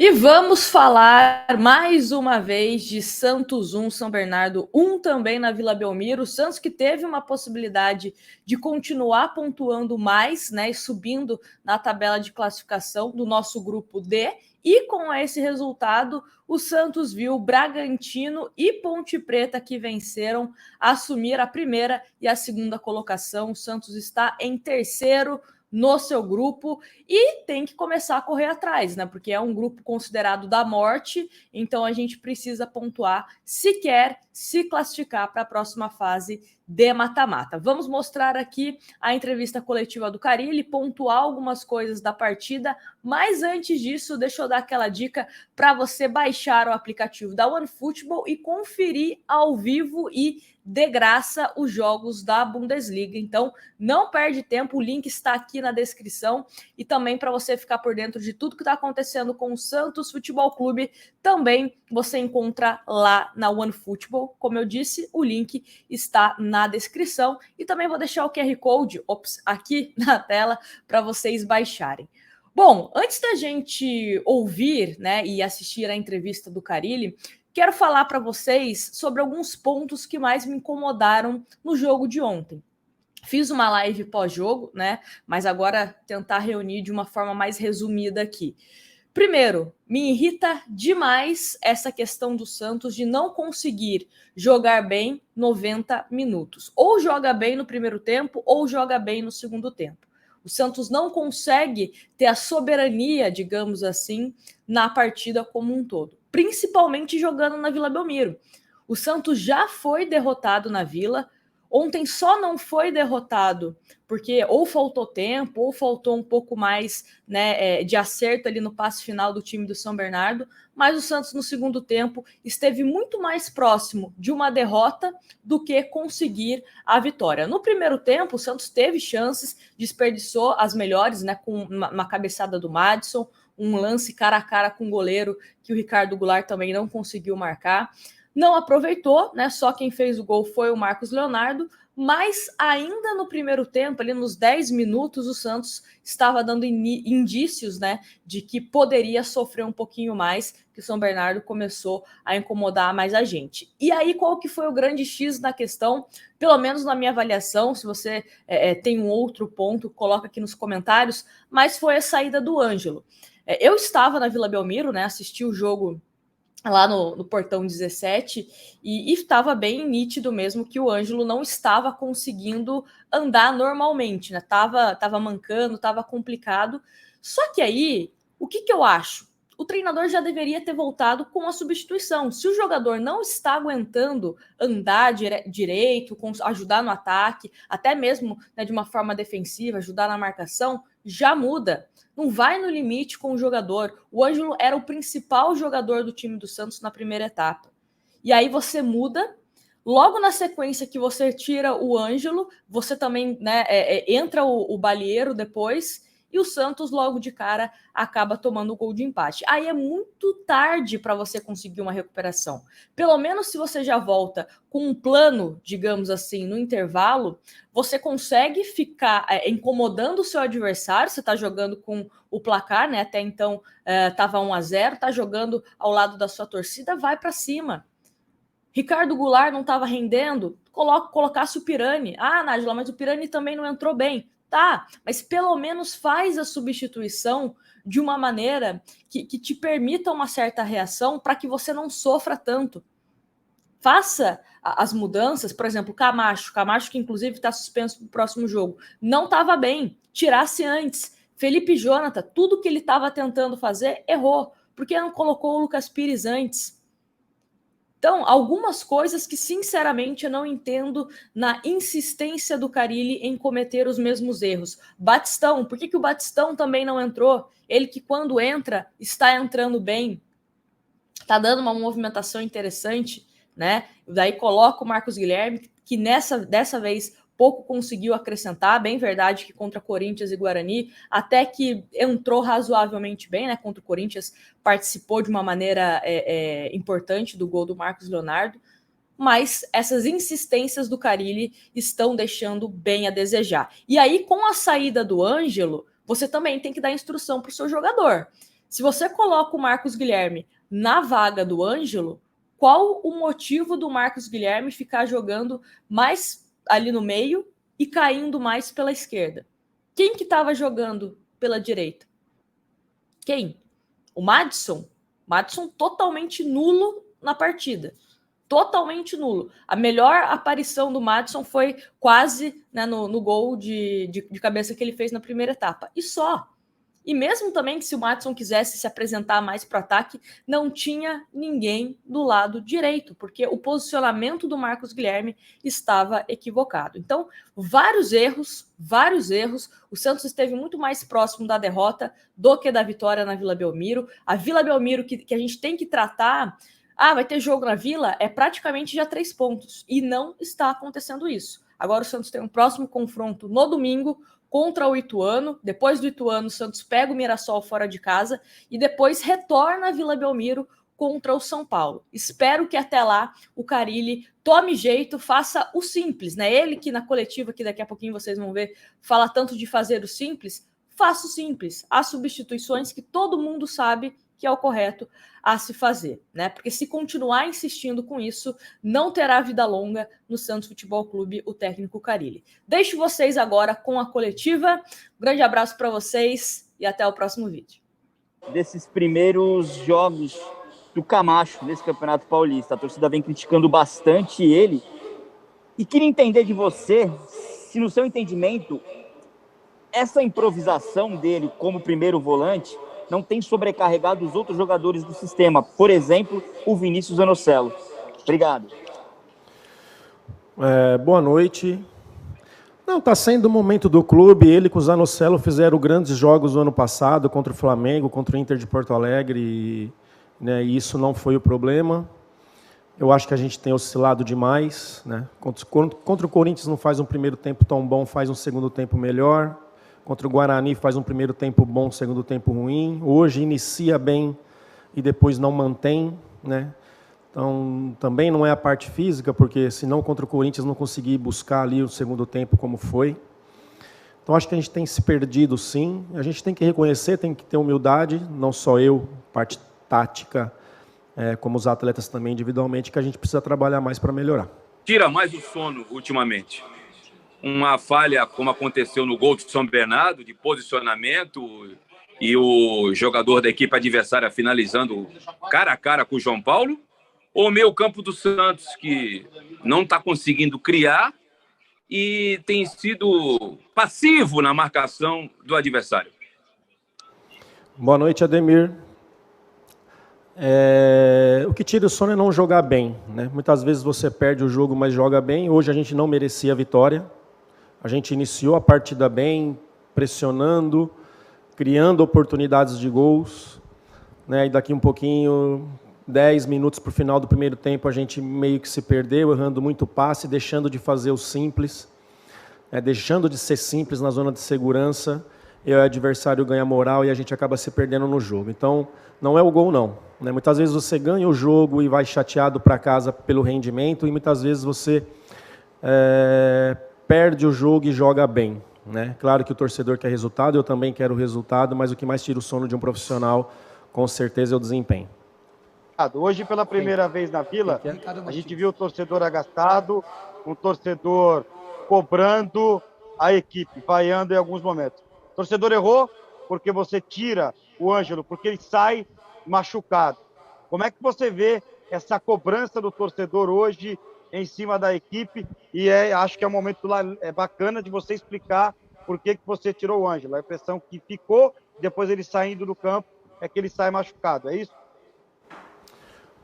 E vamos falar mais uma vez de Santos 1, São Bernardo 1 também na Vila Belmiro. O Santos que teve uma possibilidade de continuar pontuando mais, né, e subindo na tabela de classificação do nosso grupo D. E com esse resultado, o Santos viu Bragantino e Ponte Preta, que venceram, assumir a primeira e a segunda colocação. O Santos está em terceiro no seu grupo e tem que começar a correr atrás, né? Porque é um grupo considerado da morte, então a gente precisa pontuar se quer se classificar para a próxima fase de mata-mata. Vamos mostrar aqui a entrevista coletiva do Carille, pontuar algumas coisas da partida, mas antes disso, deixa eu dar aquela dica para você baixar o aplicativo da OneFootball e conferir ao vivo e de graça os jogos da Bundesliga. Então, não perde tempo, o link está aqui na descrição e também para você ficar por dentro de tudo que está acontecendo com o Santos Futebol Clube, também você encontra lá na OneFootball. Como eu disse, o link está na descrição e também vou deixar o QR Code aqui na tela para vocês baixarem. Bom, antes da gente ouvir, né, e assistir a entrevista do Carille, quero falar para vocês sobre alguns pontos que mais me incomodaram no jogo de ontem. Fiz uma live pós-jogo, né? Mas agora tentar reunir de uma forma mais resumida aqui. Primeiro, me irrita demais essa questão do Santos de não conseguir jogar bem 90 minutos. Ou joga bem no primeiro tempo, ou joga bem no segundo tempo. O Santos não consegue ter a soberania, digamos assim, na partida como um todo. Principalmente jogando na Vila Belmiro. O Santos já foi derrotado na Vila. Ontem só não foi derrotado porque ou faltou tempo, ou faltou um pouco mais, né, de acerto ali no passe final do time do São Bernardo, mas o Santos no segundo tempo esteve muito mais próximo de uma derrota do que conseguir a vitória. No primeiro tempo, o Santos teve chances, desperdiçou as melhores, né, com uma cabeçada do Madison, um lance cara a cara com o goleiro que o Ricardo Goulart também não conseguiu marcar. Não aproveitou, né? Só quem fez o gol foi o Marcos Leonardo, mas ainda no primeiro tempo, ali nos 10 minutos, o Santos estava dando indícios, né, de que poderia sofrer um pouquinho mais, que o São Bernardo começou a incomodar mais a gente. E aí, qual que foi o grande X na questão? Pelo menos na minha avaliação, se você tem um outro ponto, coloca aqui nos comentários, mas foi a saída do Ângelo. Eu estava na Vila Belmiro, né, assisti o jogo lá no portão 17, e estava bem nítido mesmo que o Ângelo não estava conseguindo andar normalmente, né? Tava mancando, tava complicado. Só que aí, o que eu acho? O treinador já deveria ter voltado com a substituição. Se o jogador não está aguentando andar direito, ajudar no ataque, até mesmo, né, de uma forma defensiva, ajudar na marcação, já muda. Não vai no limite com o jogador. O Ângelo era o principal jogador do time do Santos na primeira etapa. E aí você muda. Logo na sequência que você tira o Ângelo, você também, né, entra o Balieiro depois, e o Santos logo de cara acaba tomando o gol de empate. Aí é muito tarde para você conseguir uma recuperação. Pelo menos se você já volta com um plano, digamos assim, no intervalo, você consegue ficar incomodando o seu adversário. Você está jogando com o placar, né? Até então estava 1-0, está jogando ao lado da sua torcida, vai para cima. Ricardo Goulart não estava rendendo, colocasse o Pirani. Ah, Nájila, mas o Pirani também não entrou bem. Tá, mas pelo menos faz a substituição de uma maneira que te permita uma certa reação para que você não sofra tanto. Faça as mudanças, por exemplo, Camacho que inclusive está suspenso para o próximo jogo, não estava bem, tirasse antes. Felipe Jonathan, tudo que ele estava tentando fazer, errou. Por que não colocou o Lucas Pires antes? Então, algumas coisas que, sinceramente, eu não entendo na insistência do Carille em cometer os mesmos erros. Batistão, por que o Batistão também não entrou? Ele que, quando entra, está entrando bem, está dando uma movimentação interessante, né? Daí coloca o Marcos Guilherme, que dessa vez pouco conseguiu acrescentar, bem verdade que contra Corinthians e Guarani, até que entrou razoavelmente bem, né? Contra o Corinthians participou de uma maneira importante do gol do Marcos Leonardo, mas essas insistências do Carille estão deixando bem a desejar. E aí, com a saída do Ângelo, você também tem que dar instrução para o seu jogador. Se você coloca o Marcos Guilherme na vaga do Ângelo, qual o motivo do Marcos Guilherme ficar jogando mais ali no meio e caindo mais pela esquerda? Quem que estava jogando pela direita? Quem? O Madison? Madison totalmente nulo na partida. Totalmente nulo. A melhor aparição do Madison foi quase, né, no gol de cabeça que ele fez na primeira etapa. E só. E mesmo também que se o Madison quisesse se apresentar mais para o ataque, não tinha ninguém do lado direito, porque o posicionamento do Marcos Guilherme estava equivocado. Então, vários erros. O Santos esteve muito mais próximo da derrota do que da vitória na Vila Belmiro. A Vila Belmiro que a gente tem que tratar... vai ter jogo na Vila? É praticamente já 3 pontos. E não está acontecendo isso. Agora o Santos tem um próximo confronto no domingo contra o Ituano. Depois do Ituano, o Santos pega o Mirassol fora de casa e depois retorna a Vila Belmiro contra o São Paulo. Espero que até lá o Carille tome jeito, faça o simples, né? Ele que na coletiva, que daqui a pouquinho vocês vão ver, fala tanto de fazer o simples, faça o simples. As substituições que todo mundo sabe que é o correto a se fazer, né? Porque se continuar insistindo com isso, não terá vida longa no Santos Futebol Clube, o técnico Carille. Deixo vocês agora com a coletiva. Um grande abraço para vocês e até o próximo vídeo. Desses primeiros jogos do Camacho nesse Campeonato Paulista, a torcida vem criticando bastante ele. E queria entender de você, se no seu entendimento, essa improvisação dele como primeiro volante não tem sobrecarregado os outros jogadores do sistema, por exemplo, o Vinícius Anocelo. Obrigado. Boa noite. Não, está sendo o momento do clube. Ele com o Zanocelo fizeram grandes jogos no ano passado, contra o Flamengo, contra o Inter de Porto Alegre, né, e isso não foi o problema. Eu acho que a gente tem oscilado demais, né? Contra o Corinthians não faz um primeiro tempo tão bom, faz um segundo tempo melhor. Contra o Guarani faz um primeiro tempo bom, segundo tempo ruim. Hoje inicia bem e depois não mantém, né? Então, também não é a parte física, porque senão contra o Corinthians não consegui buscar ali o segundo tempo como foi. Então, acho que a gente tem se perdido, sim. A gente tem que reconhecer, tem que ter humildade, não só eu, parte tática, como os atletas também individualmente, que a gente precisa trabalhar mais para melhorar. Tira mais o sono ultimamente. Uma falha, como aconteceu no gol de São Bernardo, de posicionamento, e o jogador da equipe adversária finalizando cara a cara com o João Paulo, ou o meio campo do Santos, que não está conseguindo criar e tem sido passivo na marcação do adversário. Boa noite, Ademir. O que tira o sono é não jogar bem, né? Muitas vezes você perde o jogo, mas joga bem. Hoje a gente não merecia a vitória. A gente iniciou a partida bem, pressionando, criando oportunidades de gols, né? E daqui um pouquinho, 10 minutos para o final do primeiro tempo, a gente meio que se perdeu, errando muito passe, deixando de fazer o simples, deixando de ser simples na zona de segurança, e o adversário ganha moral e a gente acaba se perdendo no jogo. Então, não é o gol, não, né? Muitas vezes você ganha o jogo e vai chateado para casa pelo rendimento, e muitas vezes você perde o jogo e joga bem, né? Claro que o torcedor quer resultado, eu também quero resultado, mas o que mais tira o sono de um profissional, com certeza, é o desempenho. Hoje, pela primeira vez na Vila, a gente viu o torcedor agastado, um torcedor cobrando a equipe, vaiando em alguns momentos. O torcedor errou porque você tira o Ângelo, porque ele sai machucado. Como é que você vê essa cobrança do torcedor hoje em cima da equipe? E acho que é um momento bacana de você explicar por que você tirou o Ângelo. A impressão que ficou, depois ele saindo do campo, é que ele sai machucado, é isso?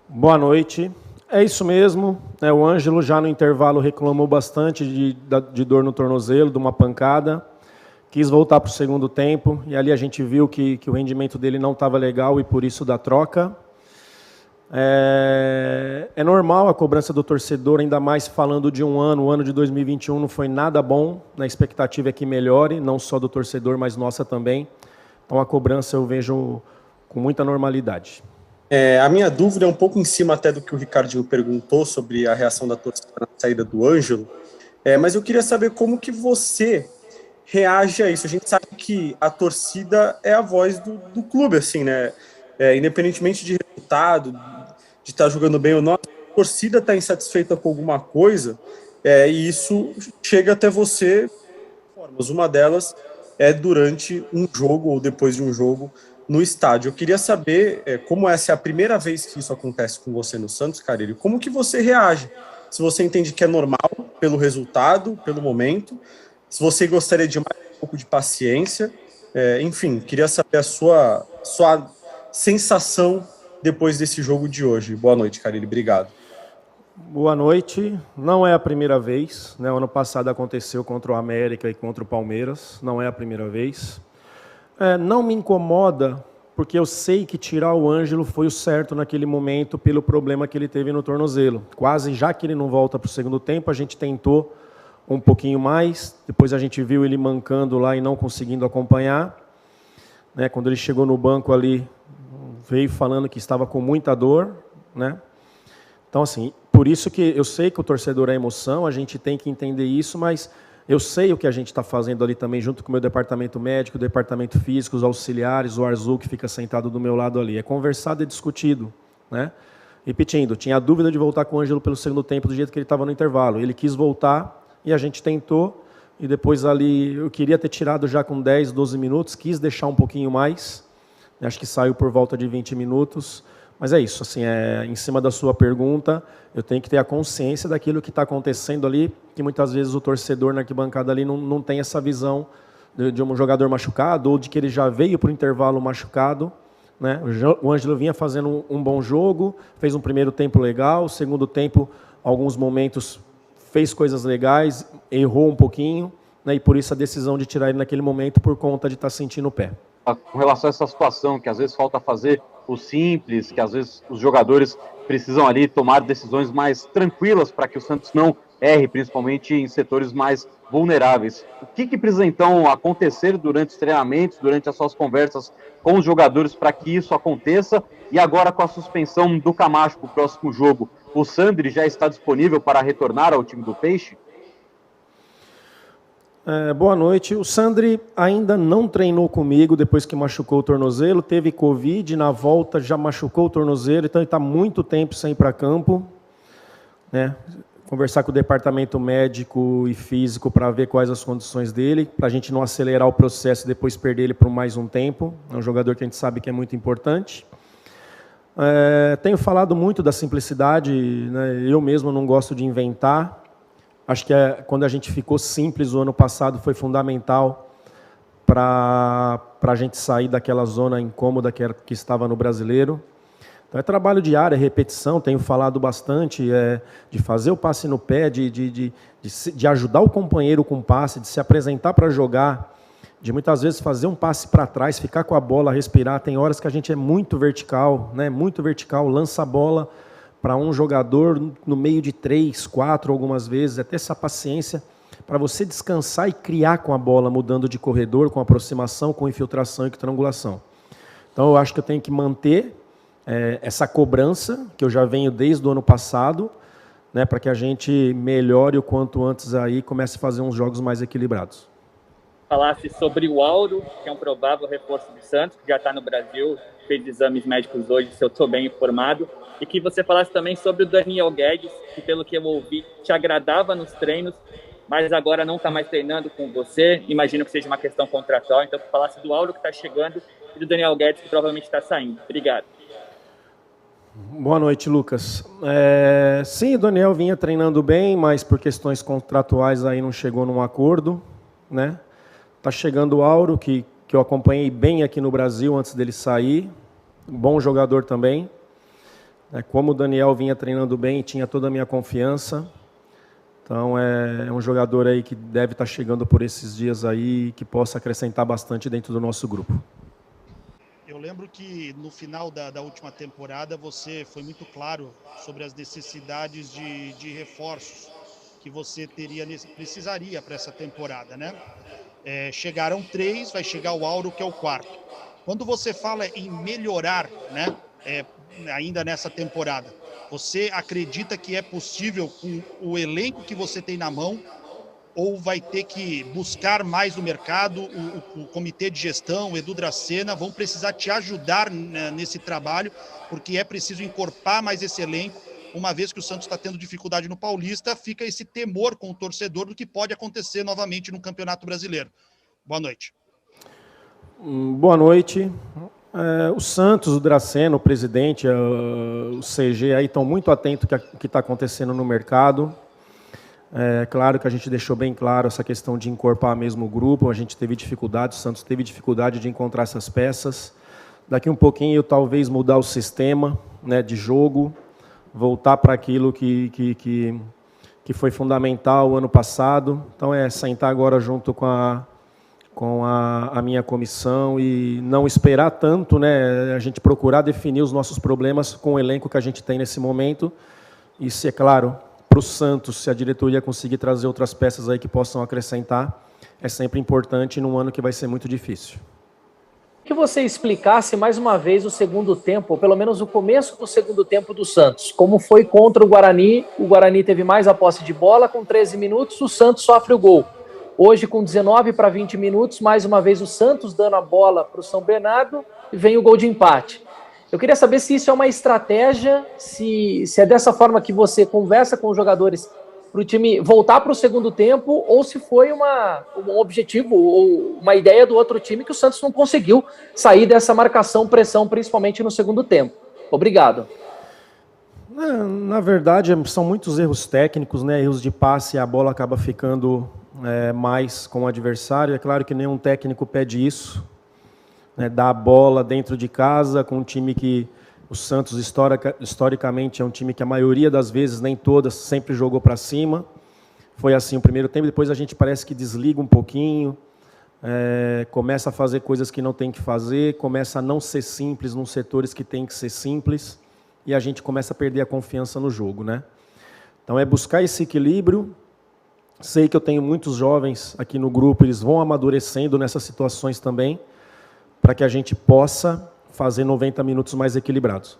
Boa noite. É isso mesmo. O Ângelo já no intervalo reclamou bastante de dor no tornozelo, de uma pancada. Quis voltar para o segundo tempo e ali a gente viu que o rendimento dele não estava legal e por isso da troca. É normal a cobrança do torcedor, ainda mais falando de um ano. O ano de 2021 não foi nada bom. A expectativa é que melhore, não só do torcedor, mas nossa também. Então a cobrança eu vejo com muita normalidade. A minha dúvida é um pouco em cima até do que o Ricardinho perguntou sobre a reação da torcida na saída do Ângelo, mas eu queria saber como que você reage a isso? A gente sabe que a torcida é a voz do clube, assim, né? Independentemente de resultado, de estar jogando bem ou não, a torcida está insatisfeita com alguma coisa, e isso chega até você de formas. Uma delas é durante um jogo ou depois de um jogo no estádio. Eu queria saber, como essa é a primeira vez que isso acontece com você no Santos, Carille, como que você reage? Se você entende que é normal pelo resultado, pelo momento, se você gostaria de mais um pouco de paciência, enfim, queria saber a sua sensação depois desse jogo de hoje. Boa noite, Carille, obrigado. Boa noite. Não é a primeira vez, né? O ano passado aconteceu contra o América e contra o Palmeiras, não é a primeira vez. Não me incomoda, porque eu sei que tirar o Ângelo foi o certo naquele momento pelo problema que ele teve no tornozelo. Quase, já que ele não volta para o segundo tempo, a gente tentou um pouquinho mais, depois a gente viu ele mancando lá e não conseguindo acompanhar. Né? Quando ele chegou no banco ali, veio falando que estava com muita dor, né? Então, assim, por isso que eu sei que o torcedor é emoção, a gente tem que entender isso, mas eu sei o que a gente está fazendo ali também, junto com o meu departamento médico, o departamento físico, os auxiliares, o Arzu, que fica sentado do meu lado ali. É conversado e discutido, né? Repetindo, tinha dúvida de voltar com o Ângelo pelo segundo tempo, do jeito que ele estava no intervalo. Ele quis voltar e a gente tentou, e depois ali eu queria ter tirado já com 10, 12 minutos, quis deixar um pouquinho mais, acho que saiu por volta de 20 minutos, mas é isso, assim, em cima da sua pergunta, eu tenho que ter a consciência daquilo que está acontecendo ali, que muitas vezes o torcedor na arquibancada ali não tem essa visão de um jogador machucado, ou de que ele já veio para o intervalo machucado, né? O Ângelo vinha fazendo um bom jogo, fez um primeiro tempo legal, segundo tempo, alguns momentos, fez coisas legais, errou um pouquinho, né? E por isso a decisão de tirar ele naquele momento, por conta de estar sentindo o pé. Com relação a essa situação, que às vezes falta fazer o simples, que às vezes os jogadores precisam ali tomar decisões mais tranquilas para que o Santos não erre, principalmente em setores mais vulneráveis. O que precisa então acontecer durante os treinamentos, durante as suas conversas com os jogadores para que isso aconteça? E agora com a suspensão do Camacho para o próximo jogo, o Sandri já está disponível para retornar ao time do Peixe? Boa noite. O Sandri ainda não treinou comigo depois que machucou o tornozelo, teve Covid, na volta já machucou o tornozelo, então ele está muito tempo sem ir para campo, né? Conversar com o departamento médico e físico para ver quais as condições dele, para a gente não acelerar o processo e depois perder ele por mais um tempo. É um jogador que a gente sabe que é muito importante. Tenho falado muito da simplicidade, né? Eu mesmo não gosto de inventar. Acho que quando a gente ficou simples o ano passado foi fundamental para a gente sair daquela zona incômoda que estava no Brasileiro. Então é trabalho diário, é repetição, tenho falado bastante, de fazer o passe no pé, de ajudar o companheiro com o passe, de se apresentar para jogar, de muitas vezes fazer um passe para trás, ficar com a bola, respirar. Tem horas que a gente é muito vertical, né? Muito vertical, lança a bola para um jogador no meio de 3, 4 algumas vezes, é ter essa paciência para você descansar e criar com a bola, mudando de corredor, com aproximação, com infiltração e com triangulação. Então eu acho que eu tenho que manter essa cobrança, que eu já venho desde o ano passado, né, para que a gente melhore o quanto antes aí e comece a fazer uns jogos mais equilibrados. Falasse sobre o Auro, que é um provável reforço do Santos, que já está no Brasil, fez exames médicos hoje, se eu estou bem informado, e que você falasse também sobre o Daniel Guedes, que pelo que eu ouvi, te agradava nos treinos, mas agora não está mais treinando com você, imagino que seja uma questão contratual, então que falasse do Auro que está chegando e do Daniel Guedes que provavelmente está saindo. Obrigado. Boa noite, Lucas. Sim, o Daniel vinha treinando bem, mas por questões contratuais aí não chegou num acordo, né? Tá chegando o Auro, que eu acompanhei bem aqui no Brasil antes dele sair, um bom jogador também. Como o Daniel vinha treinando bem, tinha toda a minha confiança. Então é um jogador aí que deve estar chegando por esses dias aí, que possa acrescentar bastante dentro do nosso grupo. Eu lembro que no final da última temporada você foi muito claro sobre as necessidades de reforços que você precisaria para essa temporada, né? Chegaram 3, vai chegar o Auro, que é o 4º. Quando você fala em melhorar, né, ainda nessa temporada, você acredita que é possível, com o elenco que você tem na mão, ou vai ter que buscar mais no mercado? O comitê de gestão, o Edu Dracena, vão precisar te ajudar nesse trabalho, porque é preciso encorpar mais esse elenco. Uma vez que o Santos está tendo dificuldade no Paulista, fica esse temor com o torcedor do que pode acontecer novamente no Campeonato Brasileiro. Boa noite. Boa noite. O Santos, o Dracena, o presidente, o CG aí estão muito atentos ao que está acontecendo no mercado. É claro que a gente deixou bem claro essa questão de encorpar mesmo o grupo. A gente teve dificuldade, o Santos teve dificuldade de encontrar essas peças. Daqui um pouquinho, talvez mudar o sistema, né, de jogo, voltar para aquilo que foi fundamental o ano passado. Então, sentar agora junto com a minha comissão e não esperar tanto, né, a gente procurar definir os nossos problemas com o elenco que a gente tem nesse momento. E, se é claro, para o Santos, se a diretoria conseguir trazer outras peças aí que possam acrescentar, é sempre importante num ano que vai ser muito difícil. Que você explicasse mais uma vez o segundo tempo, ou pelo menos o começo do segundo tempo do Santos. Como foi contra o Guarani teve mais a posse de bola, com 13 minutos o Santos sofre o gol. Hoje, com 19 para 20 minutos, mais uma vez o Santos dando a bola para o São Bernardo e vem o gol de empate. Eu queria saber se isso é uma estratégia, se é dessa forma que você conversa com os jogadores para o time voltar para o segundo tempo, ou se foi um objetivo ou uma ideia do outro time que o Santos não conseguiu sair dessa marcação-pressão, principalmente no segundo tempo. Obrigado. Na verdade, são muitos erros técnicos, né? Erros de passe, a bola acaba ficando mais com o adversário. É claro que nenhum técnico pede isso, né? Dar a bola dentro de casa com um time que o Santos, historicamente, é um time que a maioria das vezes, nem todas, sempre jogou para cima. Foi assim o primeiro tempo, depois a gente parece que desliga um pouquinho, começa a fazer coisas que não tem que fazer, começa a não ser simples nos setores que tem que ser simples, e a gente começa a perder a confiança no jogo, né? Então é buscar esse equilíbrio. Sei que eu tenho muitos jovens aqui no grupo, eles vão amadurecendo nessas situações também, para que a gente possa fazer 90 minutos mais equilibrados.